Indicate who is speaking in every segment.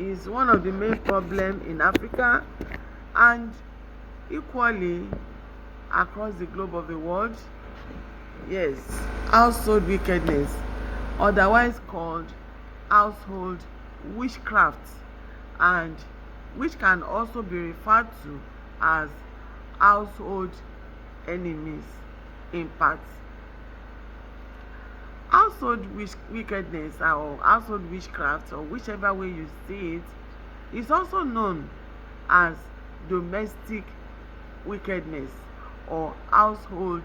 Speaker 1: is one of the main problems in Africa and equally across the globe of the world. Yes, household wickedness, otherwise called household witchcraft, and which can also be referred to as household enemies in part. Household wickedness or household witchcraft, or whichever way you see it, is also known as domestic wickedness or household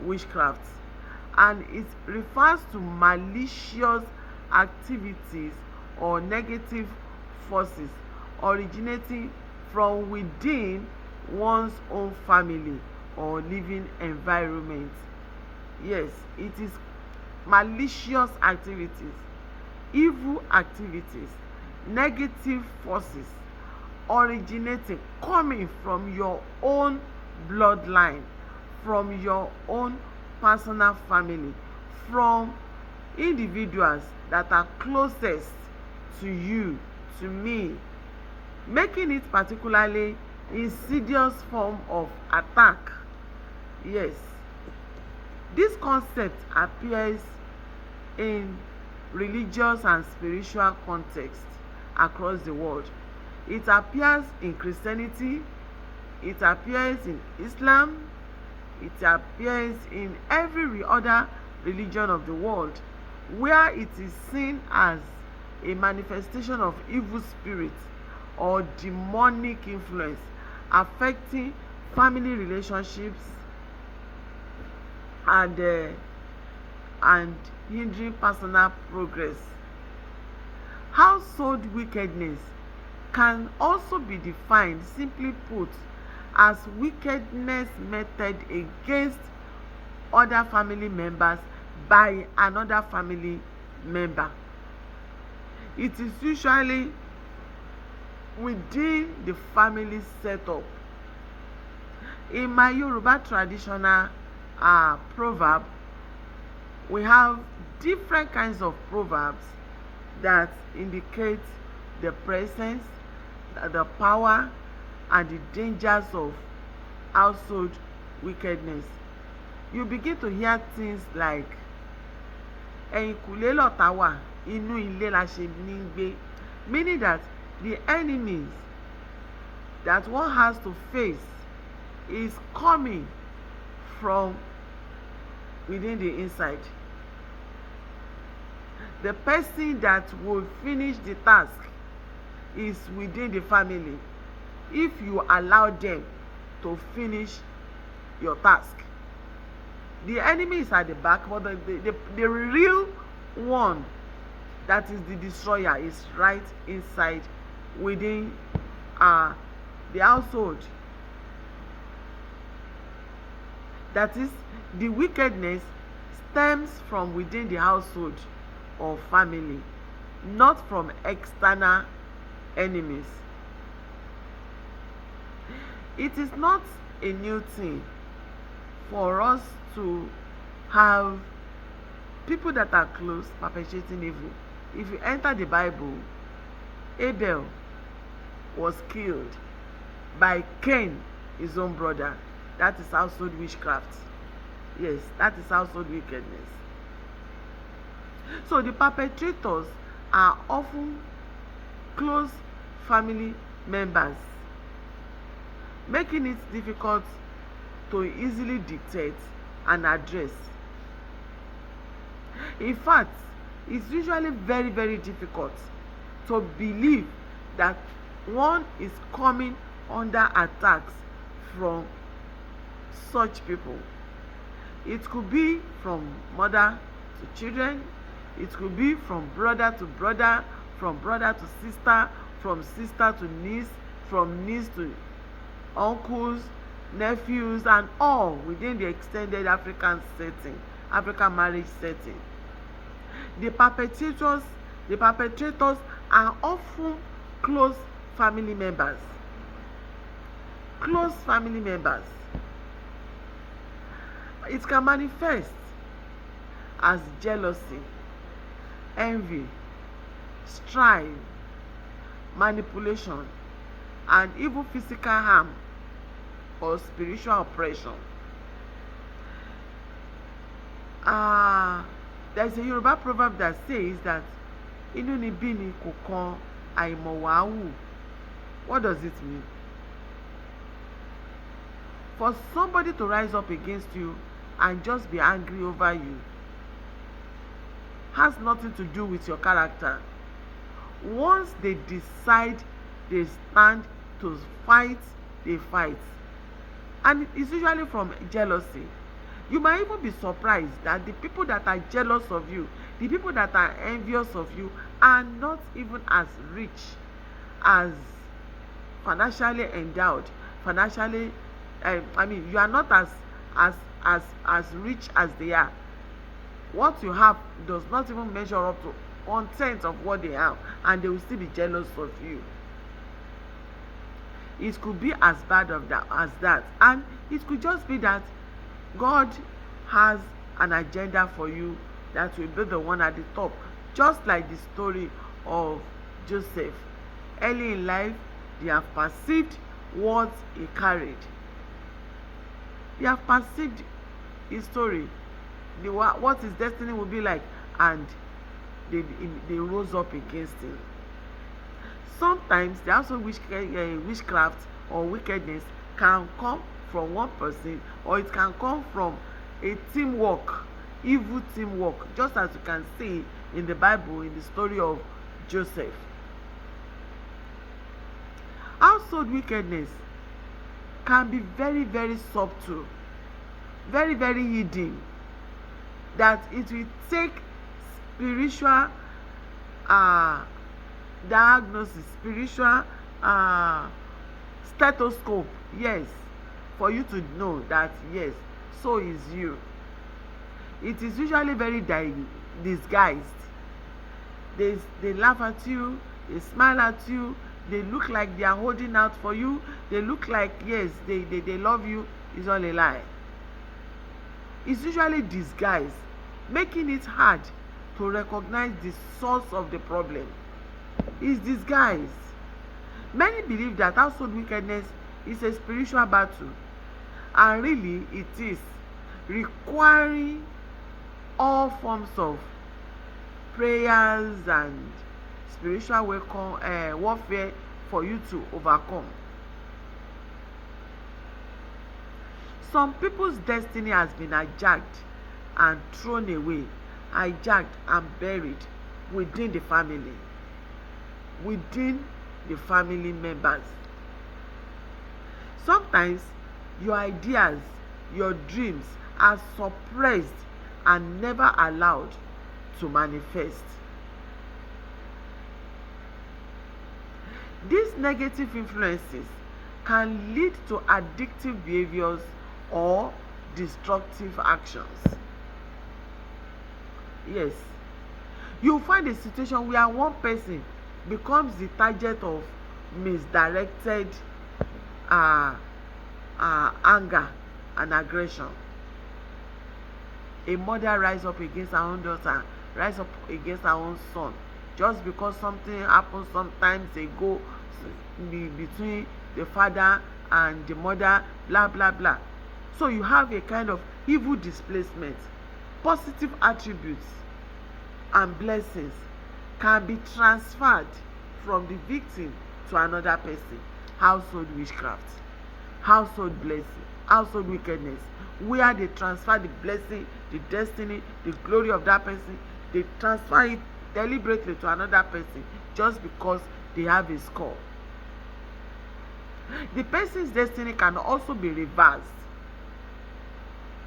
Speaker 1: witchcraft, and it refers to malicious activities or negative forces originating from within one's own family or living environment. Yes, it is malicious activities, evil activities, negative forces originating, coming from your own bloodline, from your own personal family, from individuals that are closest to you, to me, making it particularly insidious form of attack. Yes, this concept appears in religious and spiritual context across the world. It appears in Christianity, it appears in Islam, it appears in every other religion of the world, where it is seen as a manifestation of evil spirits or demonic influence affecting family relationships and hindering personal progress. Household wickedness can also be defined, simply put, as wickedness meted against other family members by another family member. It is usually within the family setup. In my Yoruba traditional proverb, we have different kinds of proverbs that indicate the presence, the power, and the dangers of household wickedness. You begin to hear things like ẹ̀yìnkùlé lọ̀tá wà, inú ilé la ṣe ní gbé, meaning that the enemies that one has to face is coming from within the inside. The person that will finish the task is within the family if you allow them to finish your task. The enemy is at the back, but the real one that is the destroyer is right inside within the household. That is, the wickedness stems from within the household or family, not from external enemies. It is not a new thing for us to have people that are close perpetrating evil. If you enter the Bible, Abel was killed by Cain, his own brother. That is household witchcraft. Yes, that is household wickedness. So the perpetrators are often close family members, making it difficult to easily dictate and address. In fact, it's usually very, very difficult to believe that one is coming under attacks from such people. It could be from mother to children, it could be from brother to brother, from brother to sister, from sister to niece, from niece to uncles, nephews, and all within the extended African marriage setting. The perpetrators are often close family members. Close family members. It can manifest as jealousy, envy, strife, manipulation, and even physical harm or spiritual oppression. There's a Yoruba proverb that says that inúnibíni kò kan àìmọ̀wàhù. What does it mean? For somebody to rise up against you and just be angry over you has nothing to do with your character. Once they decide, they stand to fight, they fight. And it's usually from jealousy. You might even be surprised that the people that are jealous of you, the people that are envious of you, are not even as rich, as financially endowed, financially you are not as rich as they are. What you have does not even measure up to 1/10 of what they have, and they will still be jealous of you. It could be as bad as that, and it could just be that God has an agenda for you that will be the one at the top, just like the story of Joseph. Early in life, they have perceived what he carried. They have perceived his story, what his destiny will be like, and they rose up against him. Sometimes there also witchcraft or wickedness can come from one person, or it can come from a teamwork, evil teamwork, just as you can see in the Bible in the story of Joseph. Household wickedness can be very, very subtle, very, very hidden, that it will take spiritual diagnosis, spiritual stethoscope, yes, for you to know that yes, so is you. It is usually very disguised. They laugh at you, they smile at you, they look like they are holding out for you, they look like yes, they love you. Is all a lie. It's usually disguised, making it hard to recognize the source of the problem. It's disguised. Many believe that household wickedness is a spiritual battle, and really it is, requiring all forms of prayers and spiritual warfare for you to overcome. Some people's destiny has been hijacked and thrown away, hijacked and buried within the family members. Sometimes your ideas, your dreams are suppressed and never allowed to manifest. These negative influences can lead to addictive behaviors or destructive actions. Yes, you find a situation where one person becomes the target of misdirected anger and aggression. A mother rise up against her own daughter, rise up against her own son, just because something happens sometimes ago between the father and the mother, blah blah blah. So you have a kind of evil displacement. Positive attributes and blessings can be transferred from the victim to another person. Household witchcraft, household blessing, household wickedness, where they transfer the blessing, the destiny, the glory of that person, they transfer it deliberately to another person just because they have a score. The person's destiny can also be reversed,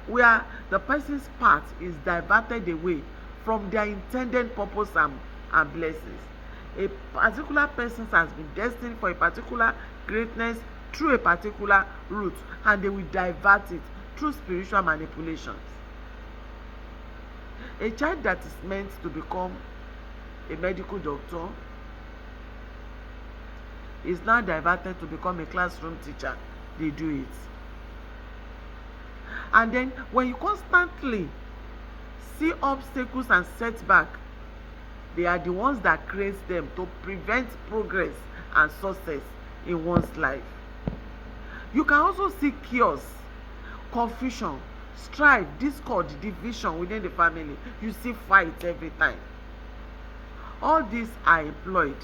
Speaker 1: where the person's path is diverted away from their intended purpose and blessings. A particular person has been destined for a particular greatness through a particular route, and they will divert it through spiritual manipulations. A child that is meant to become a medical doctor is now diverted to become a classroom teacher. They do it. And then when you constantly see obstacles and setbacks, They are the ones that create them to prevent progress and success in one's life. You can also see chaos, confusion, strife, discord, division within the family. You see fight every time. All these are employed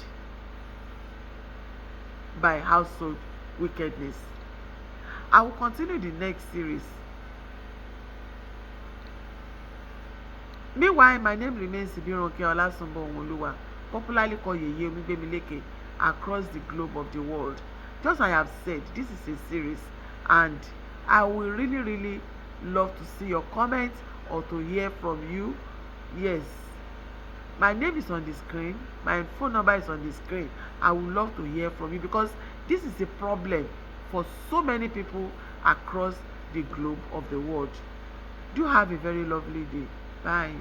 Speaker 1: by household wickedness. I will continue the next series. Meanwhile, my name remains Ibironke Olasunbo Onwoluwa, popularly called Yeye Omigbemileke, across the globe of the world. Just as I have said, this is a series, and I will really love to see your comments or to hear from you. Yes, my name is on the screen, my phone number is on the screen. I would love to hear from you, because this is a problem for so many people across the globe of the world. Do have a very lovely day. Bye.